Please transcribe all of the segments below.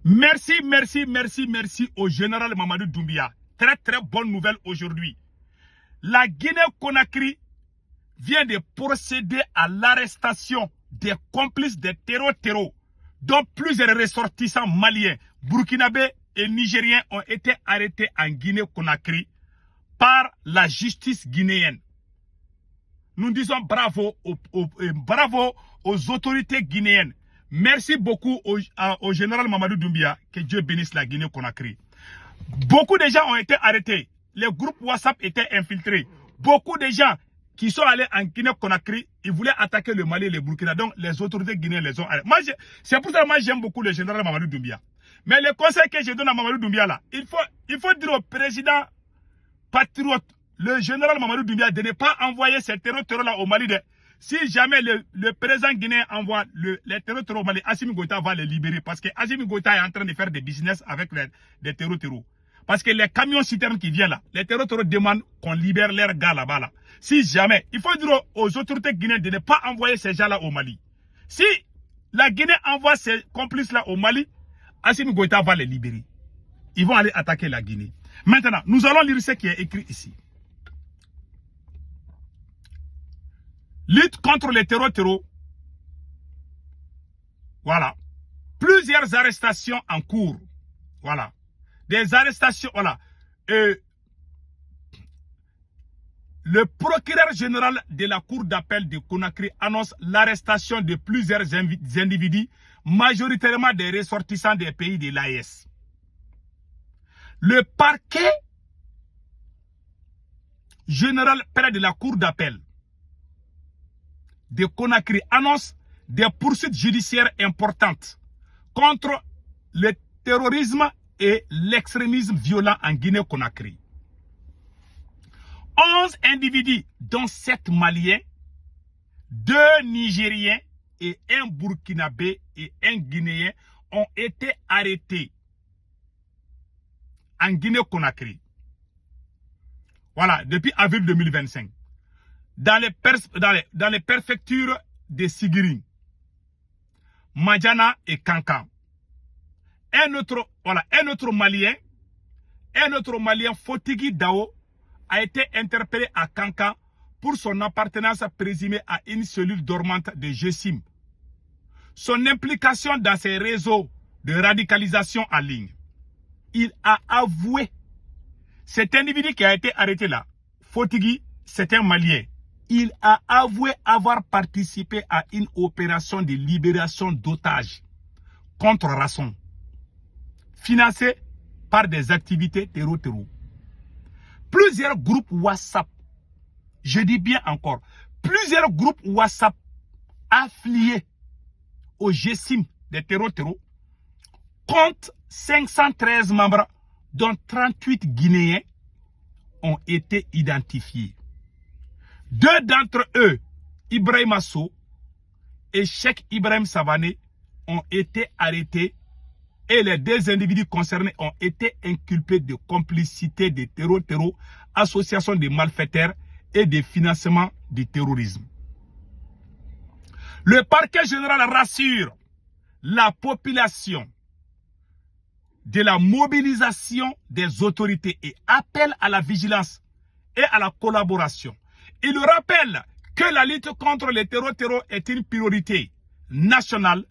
Merci, merci, merci, merci au général Mamadou Doumbia. Très, très bonne nouvelle aujourd'hui. La Guinée-Conakry vient de procéder à l'arrestation des complices des terreaux, dont plusieurs ressortissants maliens, burkinabés et nigériens ont été arrêtés en Guinée-Conakry par la justice guinéenne. Nous disons bravo aux autorités guinéennes. Merci beaucoup au général Mamadou Doumbia. Que Dieu bénisse la Guinée-Conakry. Beaucoup de gens ont été arrêtés. Les groupes WhatsApp étaient infiltrés. Beaucoup de gens qui sont allés en Guinée-Conakry, ils voulaient attaquer le Mali et le Burkina. Donc les autorités guinéennes les ont arrêtés. C'est pour ça que moi j'aime beaucoup le général Mamadou Doumbia. Mais le conseil que je donne à Mamadou Doumbia là, il faut dire au président patriote, le général Mamadou Doumbia, de ne pas envoyer ces terreaux là au Mali. Si jamais le président guinéen envoie les terreaux au Mali, Assimi Goïta va les libérer. Parce que Assimi Goïta est en train de faire des business avec les terreaux. Parce que les camions citernes qui viennent là, les terreaux demandent qu'on libère leurs gars là-bas. Là. Si jamais, il faut dire aux autorités guinéennes de ne pas envoyer ces gens-là au Mali. Si la Guinée envoie ces complices-là au Mali, Assimi Goïta va les libérer. Ils vont aller attaquer la Guinée. Maintenant, nous allons lire ce qui est écrit ici. Lutte contre les terreaux. Voilà. Plusieurs arrestations en cours. Voilà. Des arrestations, voilà. Le procureur général de la Cour d'appel de Conakry annonce l'arrestation de plusieurs individus, majoritairement des ressortissants des pays de l'AES. Le parquet général près de la Cour d'appel de Conakry annonce des poursuites judiciaires importantes contre le terrorisme et l'extrémisme violent en Guinée-Conakry. 11 individus, dont 7 Maliens, 2 Nigériens et un Burkinabé et un Guinéen ont été arrêtés en Guinée-Conakry. Voilà, depuis avril 2025. Dans les préfectures de Sigiring, Madjana et Kankan. Un autre Malien, Fotigui Dao, a été interpellé à Kankan pour son appartenance présumée à une cellule dormante de GESIM. Son implication dans ces réseaux de radicalisation en ligne. Il a avoué, cet individu qui a été arrêté là, Fotigui, c'est un Malien. Il a avoué avoir participé à une opération de libération d'otages contre rançon, financée par des activités terreau. Plusieurs groupes WhatsApp, je dis bien encore, plusieurs groupes WhatsApp affiliés au GESIM des terreau comptent 513 membres, dont 38 Guinéens ont été identifiés. 2 d'entre eux, Ibrahim Asso et Cheikh Ibrahim Savané, ont été arrêtés et les 2 individus concernés ont été inculpés de complicité de terreau, association de malfaiteurs et de financement du terrorisme. Le parquet général rassure la population de la mobilisation des autorités et appelle à la vigilance et à la collaboration. Il rappelle que la lutte contre le terreau est une priorité nationale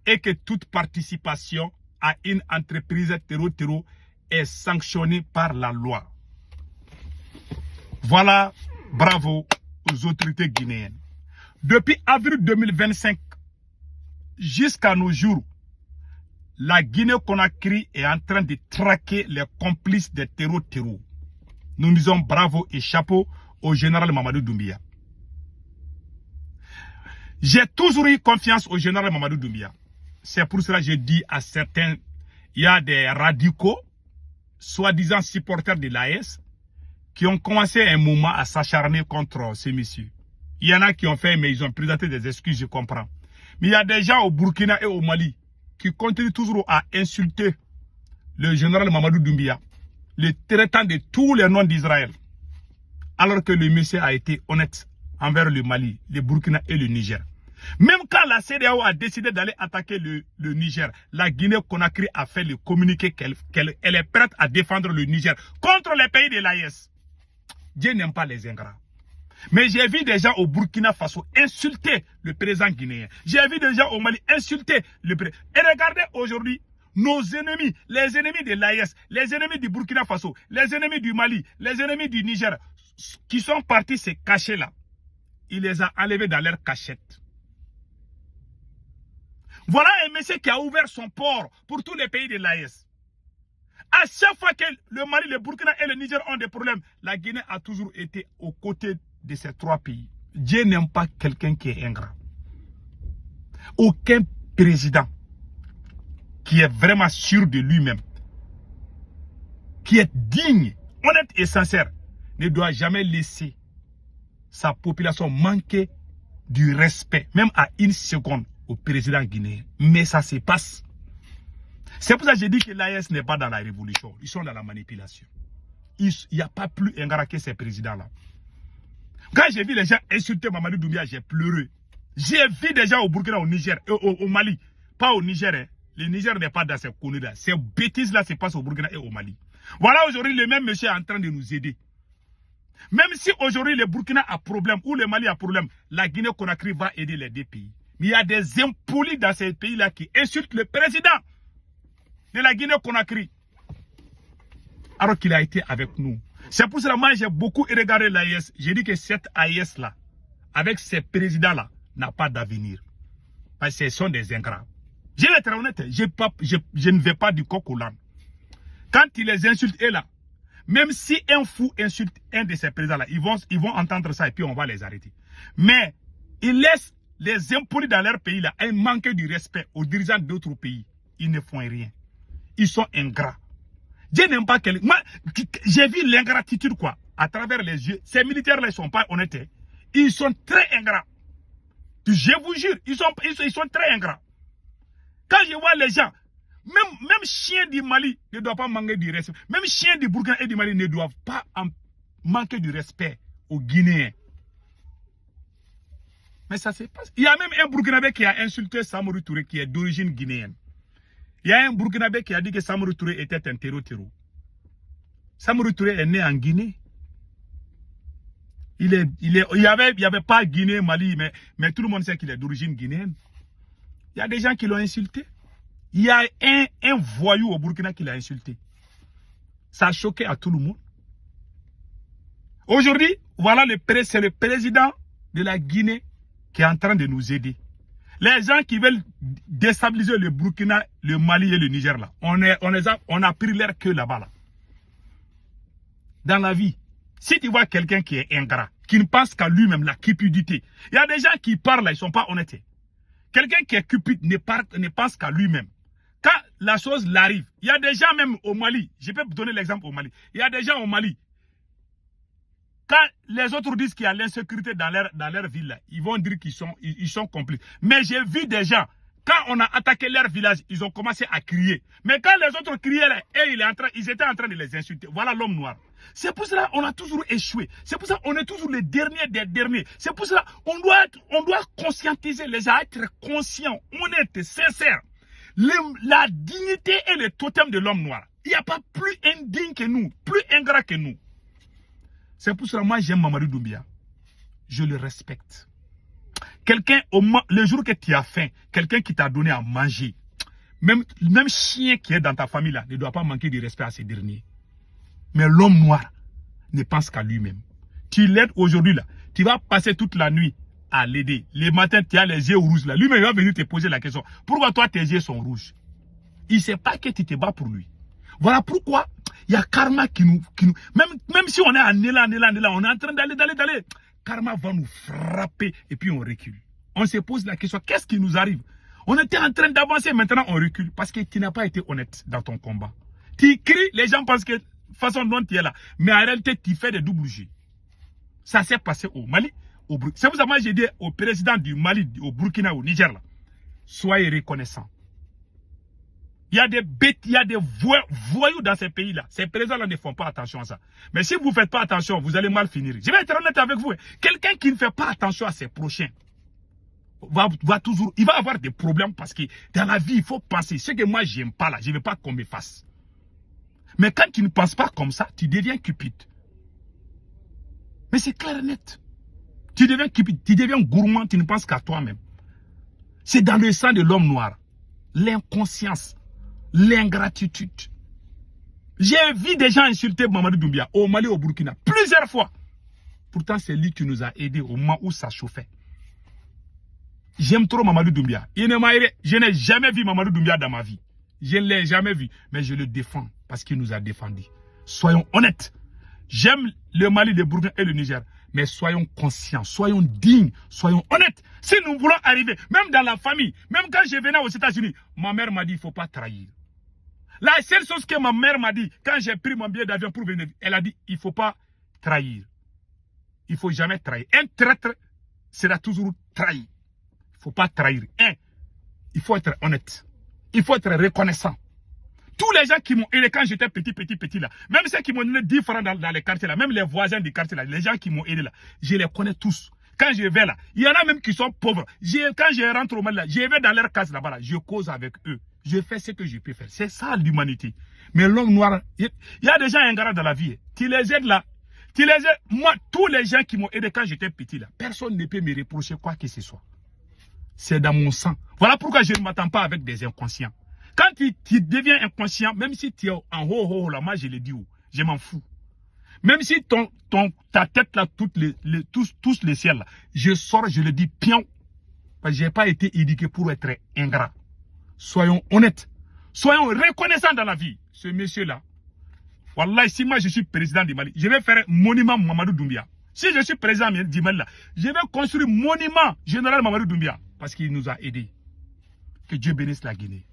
et que toute participation à une entreprise terreau est sanctionnée par la loi. Voilà, bravo aux autorités guinéennes. Depuis avril 2025 jusqu'à nos jours, la Guinée-Conakry est en train de traquer les complices des terreau. Nous disons bravo et chapeau au général Mamadou Doumbia. J'ai toujours eu confiance au général Mamadou Doumbia. C'est pour cela que je dis à certains, il y a des radicaux, soi-disant supporters de l'AES, qui ont commencé un moment à s'acharner contre ces messieurs. Il y en a qui ont fait, mais ils ont présenté des excuses, je comprends. Mais il y a des gens au Burkina et au Mali qui continuent toujours à insulter le général Mamadou Doumbia, le traitant de tous les noms d'Israël. Alors que le monsieur a été honnête envers le Mali, le Burkina et le Niger. Même quand la CEDEAO a décidé d'aller attaquer le Niger, la Guinée-Conakry a fait le communiqué qu'elle est prête à défendre le Niger contre les pays de l'AES. Dieu n'aime pas les ingrats. Mais j'ai vu des gens au Burkina Faso insulter le président guinéen. J'ai vu des gens au Mali insulter le président. Et regardez aujourd'hui, nos ennemis, les ennemis de l'AES, les ennemis du Burkina Faso, les ennemis du Mali, les ennemis du Niger, qui sont partis se cacher là. Il les a enlevés dans leur cachette. Voilà un monsieur qui a ouvert son port pour tous les pays de l'AES. À chaque fois que le Mali, le Burkina et le Niger ont des problèmes, la Guinée a toujours été aux côtés de ces trois pays. Dieu n'aime pas quelqu'un qui est ingrat. Aucun président qui est vraiment sûr de lui-même, qui est digne, honnête et sincère, ne doit jamais laisser sa population manquer du respect, même à une seconde, au président guinéen. Mais ça se passe. C'est pour ça que je dis que l'AES n'est pas dans la révolution. Ils sont dans la manipulation. Il n'y a pas plus ingrat que ces présidents-là. Quand j'ai vu les gens insulter Mamadou Doumbia, j'ai pleuré. J'ai vu des gens au Burkina, au Niger, au Mali. Pas au Niger. Hein. Le Niger n'est pas dans ces conneries-là. Ces bêtises-là se passent au Burkina et au Mali. Voilà aujourd'hui le même monsieur est en train de nous aider. Même si aujourd'hui le Burkina a problème ou le Mali a problème, la Guinée-Conakry va aider les deux pays. Mais il y a des impolis dans ces pays-là qui insultent le président de la Guinée-Conakry. Alors qu'il a été avec nous. C'est pour cela que moi j'ai beaucoup regardé l'AES. J'ai dit que cette AES-là, avec ces présidents-là, n'a pas d'avenir. Parce que ce sont des ingrats. Je vais être honnête, je ne vais pas du coq au l'âne. Quand ils les insultent, et là, même si un fou insulte un de ces présidents-là, ils vont entendre ça et puis on va les arrêter. Mais ils laissent les impolis dans leur pays-là et manquent du respect aux dirigeants d'autres pays. Ils ne font rien. Ils sont ingrats. Dieu n'aime pas quelqu'un. Moi, j'ai vu l'ingratitude, quoi, à travers les yeux. Ces militaires-là, ils ne sont pas honnêtes. Ils sont très ingrats. Je vous jure, ils sont très ingrats. Quand je vois les gens, même chiens du Mali ne doivent pas manquer du respect. Même chiens du Burkina et du Mali ne doivent pas manquer du respect aux Guinéens. Mais ça se passe. Il y a même un Burkinabé qui a insulté Samori Touré, qui est d'origine guinéenne. Il y a un Burkinabé qui a dit que Samori Touré était un terreau. Samori Touré est né en Guinée. Il y avait pas Guinée, Mali, mais tout le monde sait qu'il est d'origine guinéenne. Il y a des gens qui l'ont insulté. Il y a un voyou au Burkina qui l'a insulté. Ça a choqué à tout le monde. Aujourd'hui, voilà c'est le président de la Guinée qui est en train de nous aider. Les gens qui veulent déstabiliser le Burkina, le Mali et le Niger, là, on a pris leur queue là-bas. Là. Dans la vie, si tu vois quelqu'un qui est ingrat, qui ne pense qu'à lui-même, la cupidité, il y a des gens qui parlent là, ils ne sont pas honnêtes. Quelqu'un qui est cupide ne pense qu'à lui-même. Quand la chose l'arrive, il y a des gens même au Mali, je peux vous donner l'exemple au Mali, il y a des gens au Mali, quand les autres disent qu'il y a l'insécurité dans leur ville, là, ils vont dire qu'ils sont complices. Mais j'ai vu des gens, quand on a attaqué leur village, ils ont commencé à crier. Mais quand les autres criaient, là, ils étaient en train de les insulter. Voilà l'homme noir. C'est pour cela qu'on a toujours échoué. C'est pour ça qu'on est toujours les derniers des derniers. C'est pour cela qu'on doit conscientiser les gens, être conscients, honnêtes, sincères. La dignité est le totem de l'homme noir. Il n'y a pas plus indigne que nous, plus ingrat que nous. C'est pour cela que moi j'aime Mamadou Doumbia. Je le respecte. Quelqu'un, le jour que tu as faim, quelqu'un qui t'a donné à manger, même chien qui est dans ta famille là, ne doit pas manquer de respect à ces derniers. Mais l'homme noir ne pense qu'à lui-même. Tu l'aides aujourd'hui là, tu vas passer toute la nuit à l'aider. Le matin, tu as les yeux rouges là. Lui-même va venir te poser la question. Pourquoi toi tes yeux sont rouges? Il ne sait pas que tu te bats pour lui. Voilà pourquoi il y a karma qui nous même si on est en élan, on est en train d'aller. Karma va nous frapper et puis on recule. On se pose la question, qu'est-ce qui nous arrive? On était en train d'avancer, maintenant on recule parce que tu n'as pas été honnête dans ton combat. Tu cries, les gens pensent que façon dont tu es là. Mais en réalité, tu fais des doubles jeux. Ça s'est passé au Mali, au Burkina. C'est pour ça que moi j'ai dit au président du Mali, au Burkina, au Niger, là, soyez reconnaissants. Il y a des bêtes, il y a des voyous dans ces pays-là. Ces présidents-là ne font pas attention à ça. Mais si vous ne faites pas attention, vous allez mal finir. Je vais être honnête avec vous. Quelqu'un qui ne fait pas attention à ses prochains, il va avoir des problèmes parce que dans la vie, il faut penser. Ce que moi, j'aime pas là, je ne veux pas qu'on me fasse. Mais quand tu ne penses pas comme ça, tu deviens cupide. Mais c'est clair et net. Tu deviens cupide, tu deviens gourmand, tu ne penses qu'à toi-même. C'est dans le sang de l'homme noir. L'inconscience, l'ingratitude. J'ai vu des gens insulter Mamadou Doumbia au Mali, au Burkina, plusieurs fois. Pourtant, c'est lui qui nous a aidés au moment où ça chauffait. J'aime trop Mamadou Doumbia. Je n'ai jamais vu Mamadou Doumbia dans ma vie. Je ne l'ai jamais vu. Mais je le défends parce qu'il nous a défendus. Soyons honnêtes. J'aime le Mali, le Burkina et le Niger. Mais soyons conscients, soyons dignes, soyons honnêtes. Si nous voulons arriver, même dans la famille, même quand je venais aux États-Unis, ma mère m'a dit il ne faut pas trahir. La seule chose que ma mère m'a dit, quand j'ai pris mon billet d'avion pour venir, elle a dit il ne faut pas trahir. Il ne faut jamais trahir. Un traître sera toujours trahi. Il ne faut pas trahir. Il faut être honnête. Il faut être reconnaissant. Tous les gens qui m'ont aidé quand j'étais petit là, même ceux qui m'ont donné 10 francs dans les quartiers là, même les voisins du quartier là, les gens qui m'ont aidé là, je les connais tous. Quand je vais là, il y en a même qui sont pauvres. Quand je rentre au Mali là, je vais dans leur case là-bas là, je cause avec eux. Je fais ce que je peux faire. C'est ça l'humanité. Mais l'homme noir, il y a des gens ingrats dans la vie. Tu les aides là. Tu les aides. Moi, tous les gens qui m'ont aidé quand j'étais petit là, personne ne peut me reprocher quoi que ce soit. C'est dans mon sang. Voilà pourquoi je ne m'attends pas avec des inconscients. Quand tu deviens inconscient, même si tu es en haut là, moi je le dis, je m'en fous. Même si ta tête là, tous les ciels là, je sors, je le dis, pion. Parce que je n'ai pas été éduqué pour être ingrat. Soyons honnêtes. Soyons reconnaissants dans la vie. Ce monsieur-là, wallah, si moi je suis président du Mali, je vais faire un monument Mamadou Doumbia. Si je suis président du Mali, là, je vais construire un monument général Mamadou Doumbia. Parce qu'il nous a aidés. Que Dieu bénisse la Guinée.